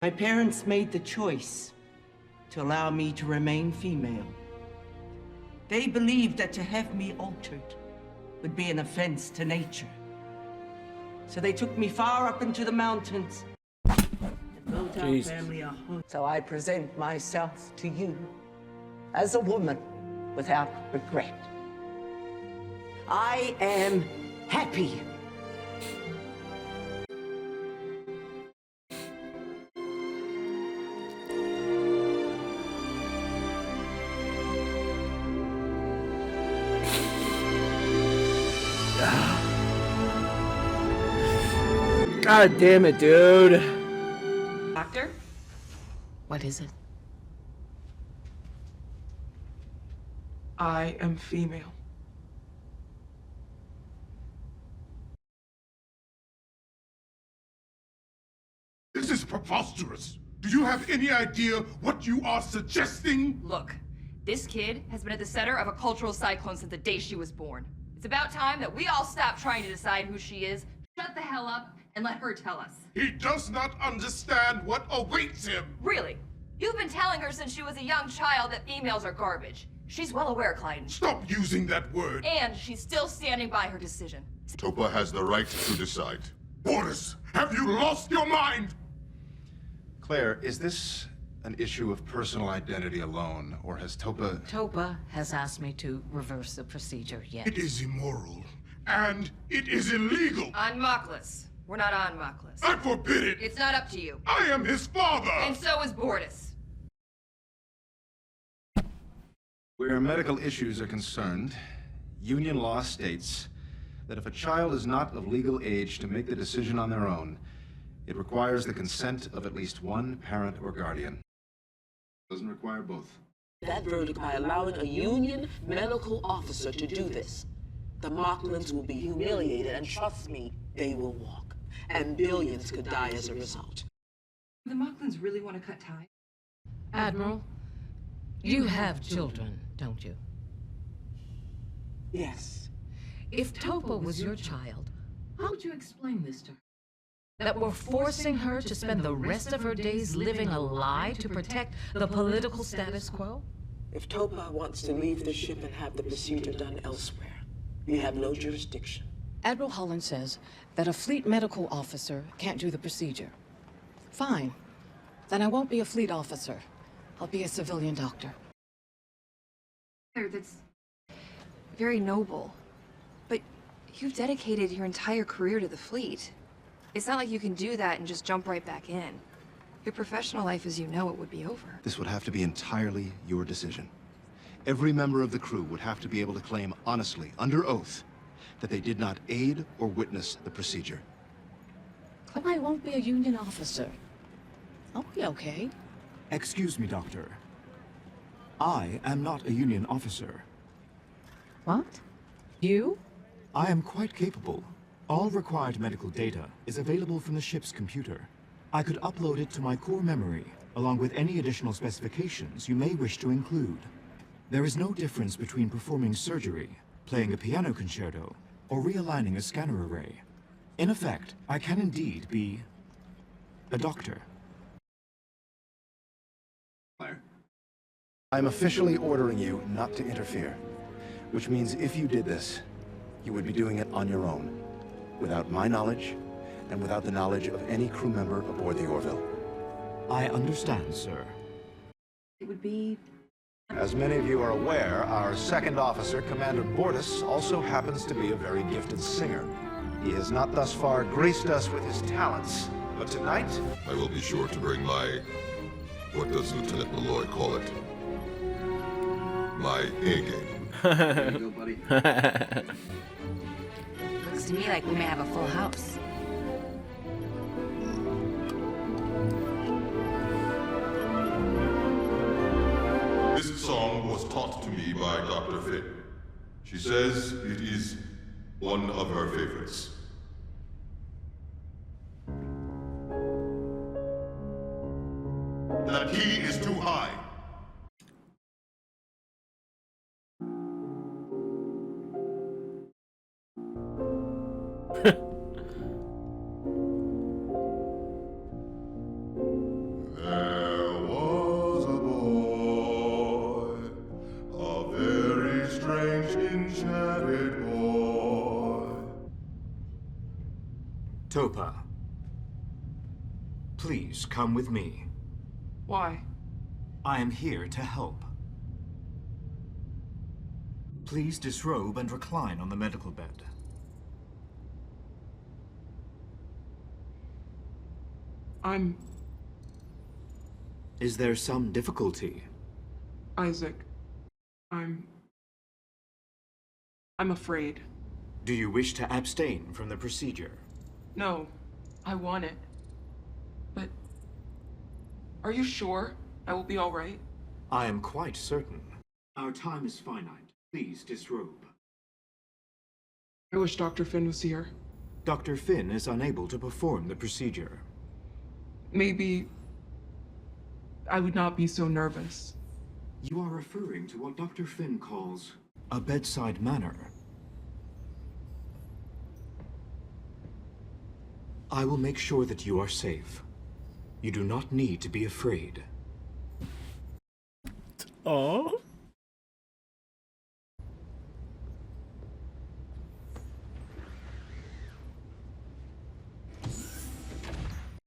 My parents made the choice to allow me to remain female. They believed that to have me altered would be an offense to nature. So they took me far up into the mountains and built our family a home. So I present myself to you as a woman without regret. I am happy. God damn it, dude. Doctor? What is it? I am female. This is preposterous. Do you have any idea what you are suggesting? Look, this kid has been at the center of a cultural cyclone since the day she was born. It's about time that we all stop trying to decide who she is, shut the hell up, and let her tell us. He does not understand what awaits him. Really? You've been telling her since she was a young child that females are garbage. She's well aware, Clyden. Stop using that word. And she's still standing by her decision. Topa has the right to decide. Boris, have you lost your mind? Claire, is this an issue of personal identity alone, or has Topa... Topa has asked me to reverse the procedure, yes. It is immoral, and it is illegal. On Mockless. We're not on Mockless. I forbid it. It's not up to you. I am his father. And so is Bortus. Where medical issues are concerned, union law states that if a child is not of legal age to make the decision on their own, it requires the consent of at least one parent or guardian. Doesn't require both. That verdict by allowing a union medical officer to do this. The Mocklands will be humiliated, and trust me, they will walk. And billions could die as a result. The Mocklands really want to cut ties? Admiral, you have children, don't you? Yes. If Topa was your child, how would you explain this to her? That we're forcing her to spend the rest of her days living a lie to protect the political status quo? If Topa wants to leave the ship and have the procedure done elsewhere, we have no jurisdiction. Admiral Holland says that a fleet medical officer can't do the procedure. Fine. Then I won't be a fleet officer. I'll be a civilian doctor. That's very noble. But you've dedicated your entire career to the fleet. It's not like you can do that and just jump right back in. Your professional life as you know it would be over. This would have to be entirely your decision. Every member of the crew would have to be able to claim honestly, under oath, that they did not aid or witness the procedure. But I won't be a union officer. I'll be okay. Excuse me, Doctor. I am not a union officer. What? You? I am quite capable. All required medical data is available from the ship's computer. I could upload it to my core memory, along with any additional specifications you may wish to include. There is no difference between performing surgery, playing a piano concerto, or realigning a scanner array. In effect, I can indeed be a doctor. Claire? I'm officially ordering you not to interfere, which means if you did this, you would be doing it on your own, without my knowledge, and without the knowledge of any crew member aboard the Orville. I understand, sir. It would be... As many of you are aware, our second officer, Commander Bortus, also happens to be a very gifted singer. He has not thus far graced us with his talents, but tonight... I will be sure to bring my... what does Lieutenant Malloy call it? My A-game. There you go, buddy. Looks to me like we may have a full house. This song was taught to me by Dr. Finn. She says it is one of her favorites. That key is too high. Topa, please come with me. Why? I am here to help. Please disrobe and recline on the medical bed. Is there some difficulty? Isaac, I'm afraid. Do you wish to abstain from the procedure? No, I want it. But are you sure I will be all right? I am quite certain. Our time is finite. Please disrobe. I wish Dr. Finn was here. Dr. Finn is unable to perform the procedure. Maybe I would not be so nervous. You are referring to what Dr. Finn calls a bedside manner. I will make sure that you are safe. You do not need to be afraid. Oh.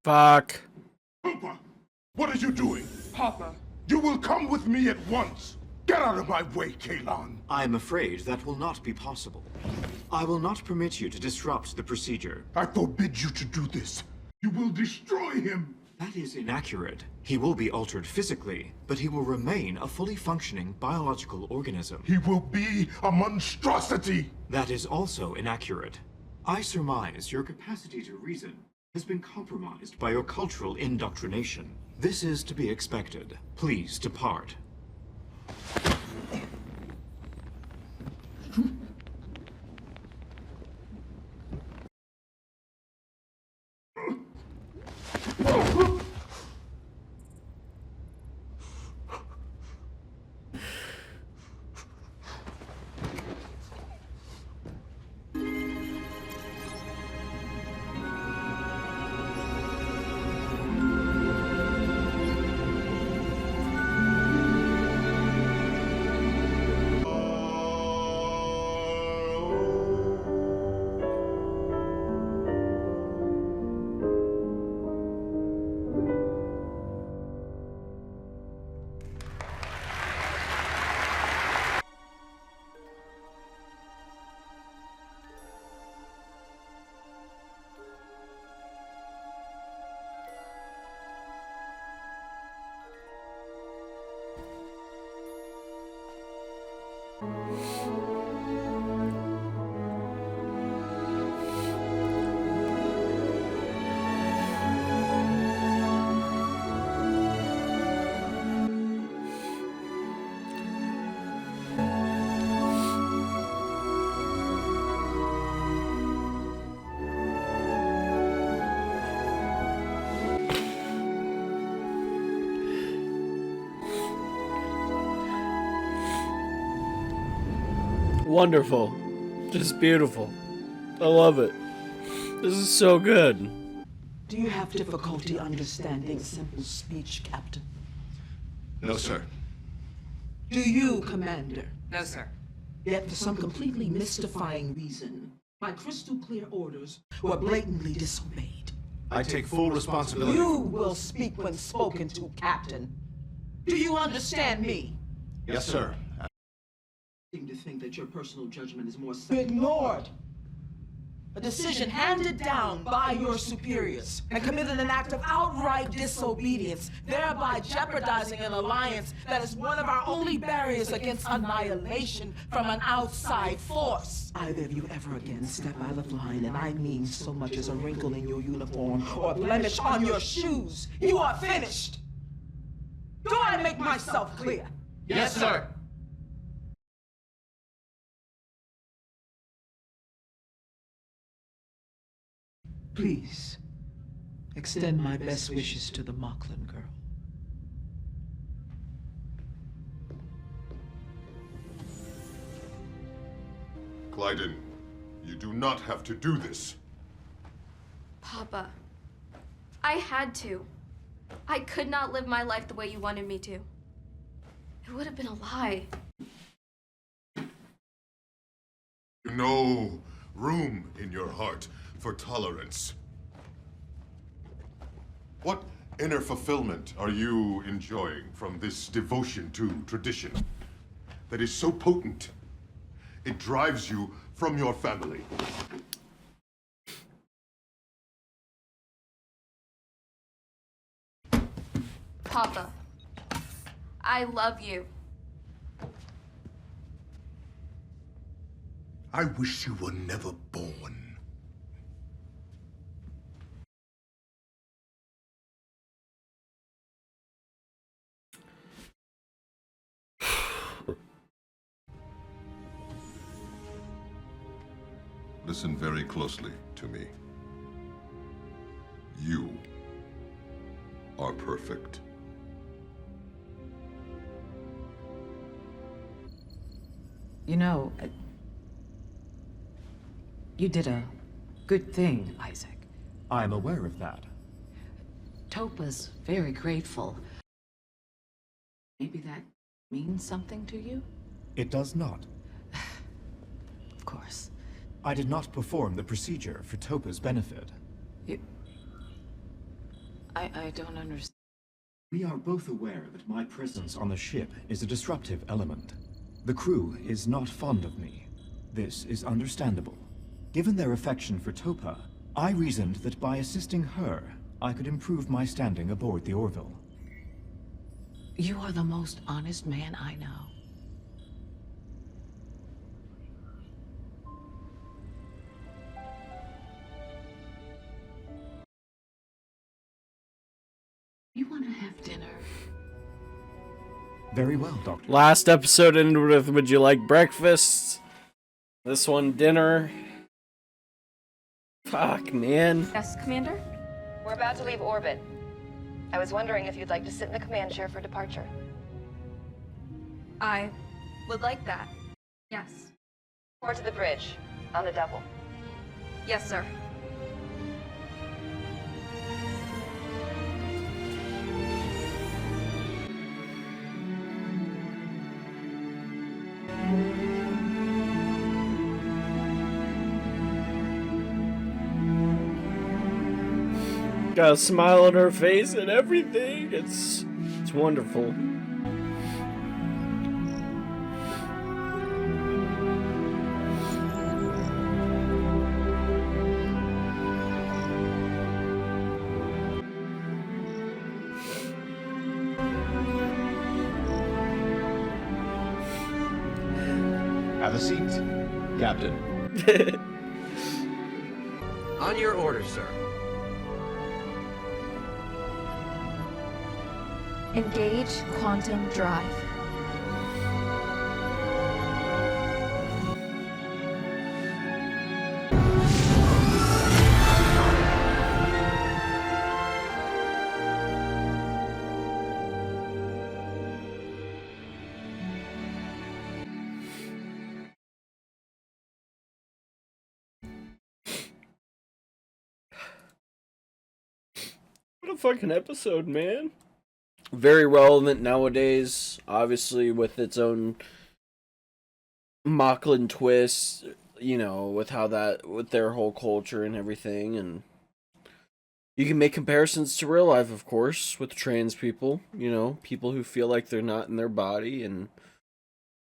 Fuck. Papa, what are you doing? Papa. You will come with me at once. Get out of my way, Kalon. I am afraid that will not be possible. I will not permit you to disrupt the procedure. I forbid you to do this. You will destroy him. That is inaccurate. He will be altered physically, but he will remain a fully functioning biological organism. He will be a monstrosity. That is also inaccurate. I surmise your capacity to reason has been compromised by your cultural indoctrination. This is to be expected. Please depart. Wonderful. Just beautiful. I love it. This is so good. Do you have difficulty understanding simple speech, Captain? No, sir. Do you, Commander? No, sir. Yet for some completely mystifying reason, my crystal clear orders were blatantly disobeyed. I take full responsibility. You will speak when spoken to, Captain. Do you understand me? Yes, sir. Seem to think that your personal judgment is more ignored. A decision handed down by your superiors and committed an act of outright disobedience, thereby jeopardizing an alliance that is one of our only barriers against annihilation from an outside force. Either of you ever again step out of line, and I mean so much as a wrinkle in your uniform or a blemish on your shoes, you are finished. Do I make myself clear? Yes, sir. Please, extend my best wishes to the Mocklin girl. Clyden, you do not have to do this. Papa, I had to. I could not live my life the way you wanted me to. It would have been a lie. No room in your heart for tolerance. What inner fulfillment are you enjoying from this devotion to tradition that is so potent it drives you from your family? Papa, I love you. I wish you were never born. Listen very closely to me. You are perfect. You know, you did a good thing, Isaac. I'm aware of that. Topa's very grateful. Maybe that means something to you? It does not. Of course. I did not perform the procedure for Topa's benefit. I don't understand. We are both aware that my presence on the ship is a disruptive element. The crew is not fond of me. This is understandable. Given their affection for Topa, I reasoned that by assisting her, I could improve my standing aboard the Orville. You are the most honest man I know. You want to have dinner? Very well, Doctor. Last episode ended with, would you like breakfast? This one, dinner. Fuck, man. Yes, Commander? We're about to leave orbit. I was wondering if you'd like to sit in the command chair for departure. I would like that. Yes. Or to the bridge, on the double. Yes, sir. Got a smile on her face and everything. It's wonderful. Have a seat, Captain. On your order, sir. Engage quantum drive. What a fucking episode, man. Very relevant nowadays, obviously, with its own Mocklin twist, you know, with how that, with their whole culture and everything, and you can make comparisons to real life, of course, with trans people, you know, people who feel like they're not in their body, and,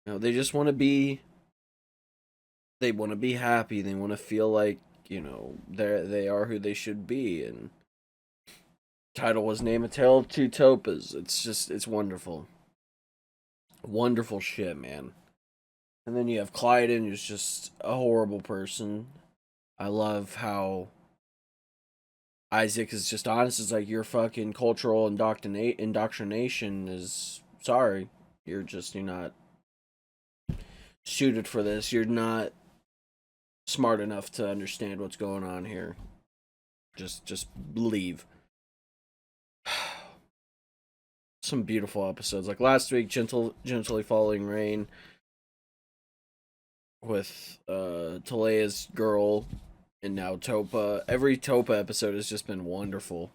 you know, they just want to be, they want to be happy, they want to feel like, you know, they are who they should be, and title was Name a Tale of Two Topas. It's wonderful. Wonderful shit, man. And then you have Clyden, who's just a horrible person. I love how Isaac is just honest. It's like, your fucking cultural indoctrination is, sorry. You're not suited for this. You're not smart enough to understand what's going on here. Just leave. Some beautiful episodes. Like last week, Gently Falling Rain with Talea's girl, and now Topa. Every Topa episode has just been wonderful.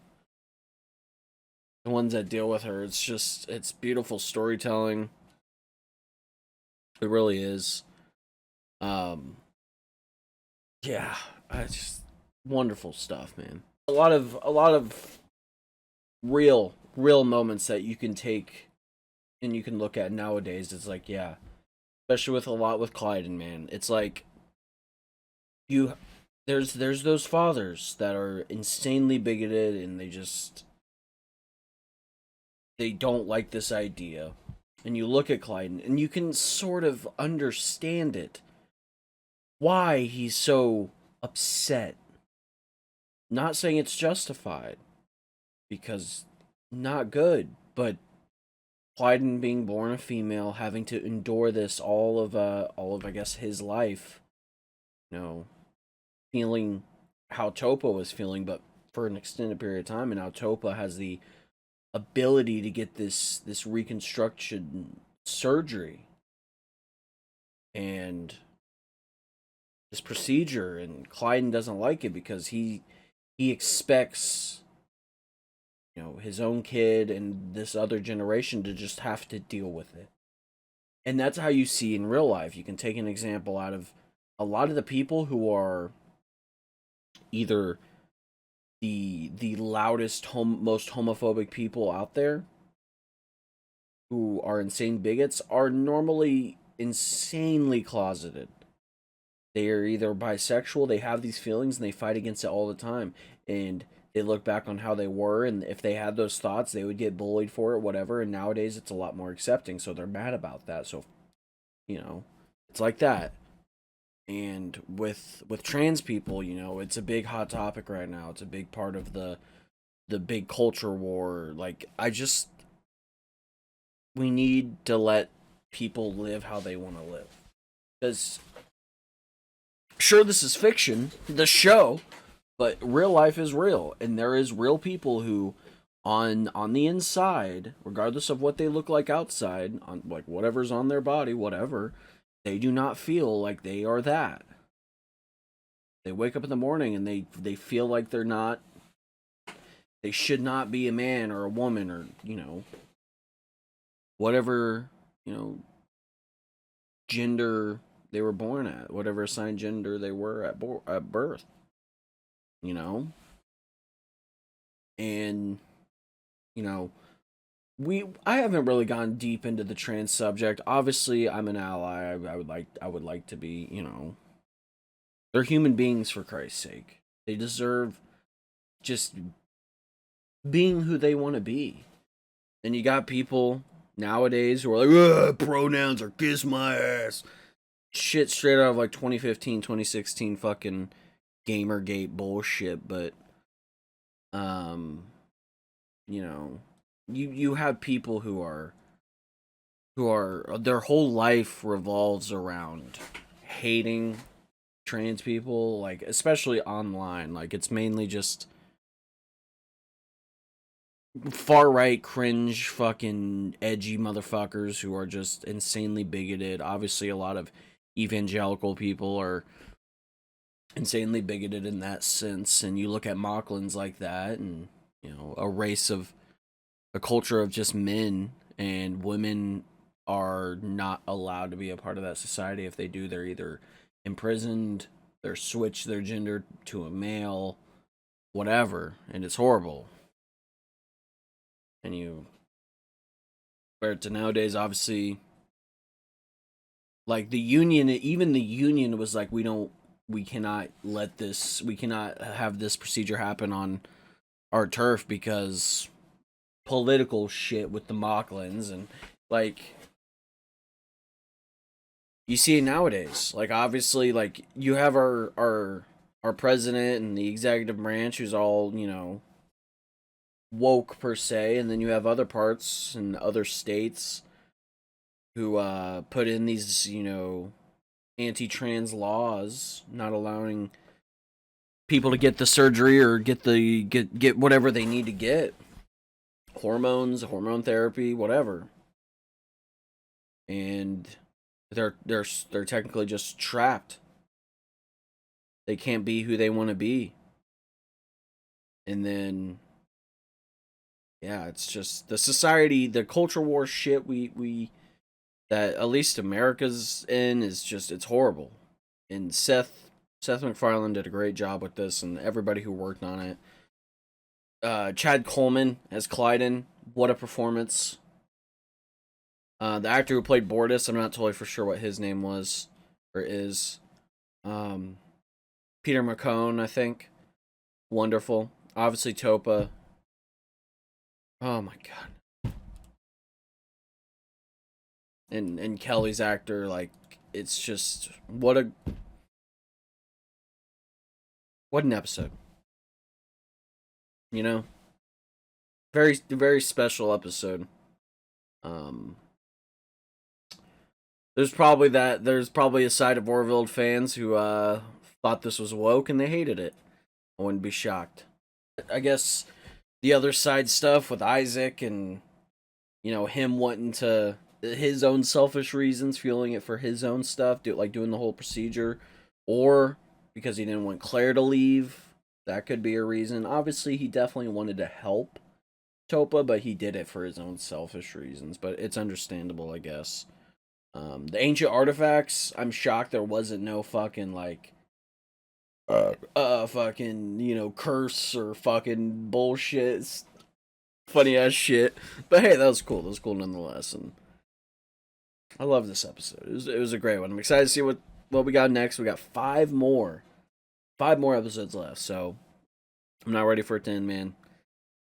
The ones that deal with her, it's beautiful storytelling. It really is. Yeah, wonderful stuff, man. A lot of real moments that you can take and you can look at nowadays. It's like, yeah, especially with a lot with Clyden, man. It's like there's those fathers that are insanely bigoted and they don't like this idea. And you look at Clyden and you can sort of understand it. Why he's so upset. Not saying it's justified, because not good, but Clyden being born a female, having to endure this all of I guess his life, you know, feeling how Topa was feeling, but for an extended period of time, and now Topa has the ability to get this reconstruction surgery and this procedure, and Clyden doesn't like it because he expects, you know, his own kid and this other generation to just have to deal with it. And that's how you see in real life. You can take an example out of a lot of the people who are either the loudest, most homophobic people out there, who are insane bigots, are normally insanely closeted. They are either bisexual, they have these feelings, and they fight against it all the time. And they look back on how they were, and if they had those thoughts, they would get bullied for it, whatever. And nowadays, it's a lot more accepting, so they're mad about that. So, you know, it's like that. And with trans people, you know, it's a big hot topic right now. It's a big part of the big culture war. Like, we need to let people live how they want to live. Because sure, this is fiction, the show, but real life is real, and there is real people who, on the inside, regardless of what they look like outside, on like whatever's on their body, whatever, they do not feel like they are that. They wake up in the morning and they feel like they should not be a man or a woman, or, you know, whatever, you know, gender they were born at, whatever assigned gender they were at birth, you know. And, you know, I haven't really gone deep into the trans subject. Obviously, I'm an ally. I would like to be, you know. They're human beings, for Christ's sake. They deserve just being who they want to be. And you got people nowadays who are like, pronouns are kiss my ass. Shit straight out of like 2015, 2016 fucking Gamergate bullshit. But you know, you have people who are their whole life revolves around hating trans people, like, especially online. Like, it's mainly just far right cringe fucking edgy motherfuckers who are just insanely bigoted. Obviously, a lot of evangelical people are insanely bigoted in that sense, and you look at Mocklins like that, and, you know, a culture of just men, and women are not allowed to be a part of that society. If they do, they're either imprisoned, they're switched their gender to a male, whatever, and it's horrible. And you compared to nowadays, obviously, like, even the union was like, we cannot have this procedure happen on our turf because political shit with the Mocklins. And, like, you see it nowadays. Like, obviously, like, you have our president and the executive branch who's all, you know, woke per se, and then you have other parts and other states who put in these, you know, anti-trans laws, not allowing people to get the surgery or get whatever they need to get, hormones, hormone therapy, whatever. And they're technically just trapped. They can't be who they want to be. And then, yeah, it's just the society, the culture war shit we that at least America's in is just, it's horrible. And Seth MacFarlane did a great job with this, and everybody who worked on it. Chad Coleman as Clyden. What a performance. The actor who played Bortus, I'm not totally for sure what his name was or is. Peter McCone, I think. Wonderful. Obviously Topa. Oh my god. And Kelly's actor, like, it's just what an episode. You know? Very, very special episode. There's probably a side of Orville fans who thought this was woke and they hated it. I wouldn't be shocked. I guess the other side stuff with Isaac and, you know, him wanting to, his own selfish reasons, fueling it for his own stuff, doing the whole procedure, or because he didn't want Claire to leave. That could be a reason. Obviously, he definitely wanted to help Topa, but he did it for his own selfish reasons. But it's understandable, I guess. The ancient artifacts, I'm shocked there wasn't no fucking, like, fucking, you know, curse or fucking bullshit. Funny ass shit. But hey, that was cool. That was cool nonetheless. And I love this episode. It was a great one. I'm excited to see what we got next. We got 5 more episodes left. So I'm not ready for it to end, man.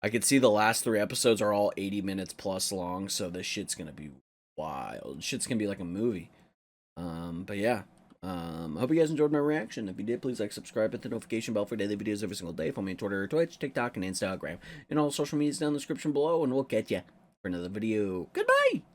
I could see the last 3 episodes are all 80 minutes plus long. So this shit's going to be wild. Shit's going to be like a movie. But yeah. I hope you guys enjoyed my reaction. If you did, please like, subscribe, hit the notification bell for daily videos every single day. Follow me on Twitter, Twitch, TikTok, and Instagram. And all social medias down in the description below. And we'll catch ya for another video. Goodbye!